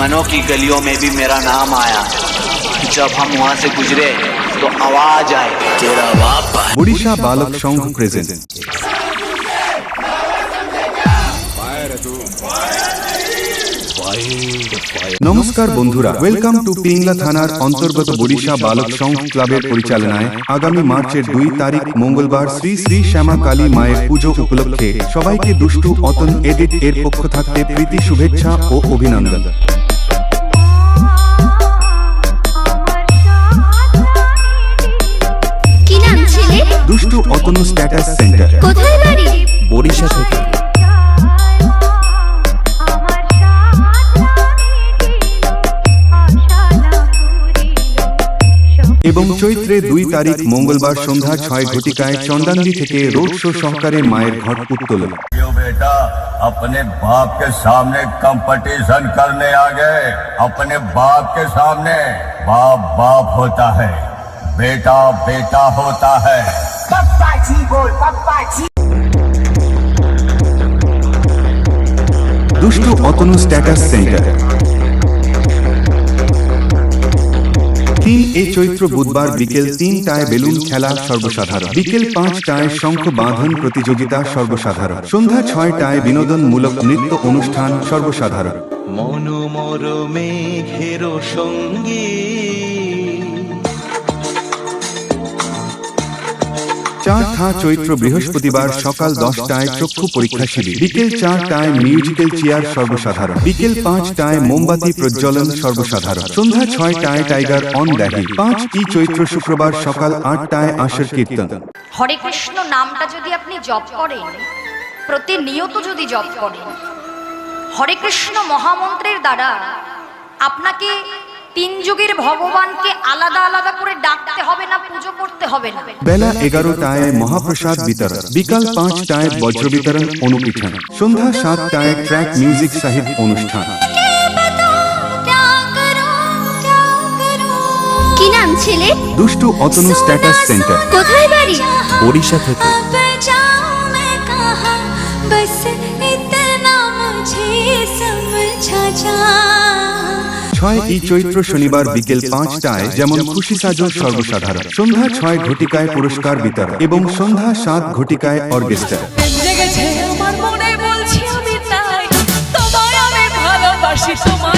मनों की गलियों में भी मेरा नाम आया। जब हम वहाँ से गुजरे तो आवाज आए, तेरा बाप। ওড়িশা বালক সংঘ প্রেজেন্ট। নমস্কার বন্ধুরা, ওয়েলকাম টু পিংলা থানার অন্তর্গত ওড়িশা বালক সংঘ ক্লাবের পরিচালনায় আগামী মার্চের 2 তারিখ মঙ্গলবার শ্রী শ্রী শ্যামা কালী মায়ের পুজো উপলক্ষে সবাইকে দুষ্টু অতন এডিট এর পক্ষ থাকতে প্রীতি শুভেচ্ছা ও অভিনন্দন। কি নাম ছেলে? দুষ্টু অতনু স্ট্যাটাস সেন্টার। কোথায় বাড়ি? ওড়িশা থেকে। এবং চৈত্রে 2 তারিখ মঙ্গলবার সন্ধ্যা 6 ঘটিকায় চন্দানদি থেকে রোড শো সহকারে মায়ের ঘট উত্তোলন। बेटा अपने बाप के सामने कंपटीशन करने आ गए। अपने बाप के सामने बाप बाप होता है, बेटा बेटा होता है। पप्पा जी बोल, पप्पा जी। দুষ্টু অতনু স্ট্যাটাস সেন্টার। 3 চৈত্র বুধবার বিকেল 3টায় বেলুন খেলা সর্বসাধারণ, বিকেল 5টায় শঙ্খ বাঁধন প্রতিযোগিতা সর্বসাধারণ, সন্ধ্যা 6টায় বিনোদনমূলক নৃত্য অনুষ্ঠান সর্বসাধারণ। মনোমর মেঘের সঙ্গে 4 চৈত্র বৃহস্পতিবার সকাল 10টায় চক্ষু পরীক্ষা শিবির, বিকেল 4টায় মিউজিক্যাল চেয়ার সর্বসাধারণ, বিকেল 5টায় মোমবাতি প্রজ্বলন সর্বসাধারণ, সন্ধ্যা 6টায় টাইগার অন দ্যাহি। 5 চৈত্র শুক্রবার সকাল 8টায় আশীর কীর্তন। হরে কৃষ্ণ নামটা যদি আপনি জপ করেন, প্রতিনিয়ত যদি জপ করেন, হরে কৃষ্ণ মহামন্ত্রের দ্বারা আপনাকে 3 যুগের ভগবানকে আলাদা আলাদা করে ডাকতে হবে না, পুজো করতে হবে না। বেলা 11টায় মহাপ্রসাদ বিতরণ, বিকাল 5টায় বজ্র বিতরণ অনুপীঠন, সন্ধ্যা 7টায় ট্র্যাক মিউজিক সাহিত্য অনুষ্ঠান। কি নাম ছেলে? দুষ্টু অতনু স্ট্যাটাস সেন্টার। কোথায় বাড়ি? ওড়িশা থেকে। 6 চৈত্র শনিবার বিকেল 5টায় যেমন খুশি সাজো সর্বসাধারণ, সন্ধ্যা 6 ঘটিকায় পুরস্কার বিতরণ এবং সন্ধ্যা 7 ঘটিকায় অর্কেস্ট্রা। জেগেছে আমার মনে, বলছি আমি তাই, তোমায় আমি ভালোবাসি, তোমায়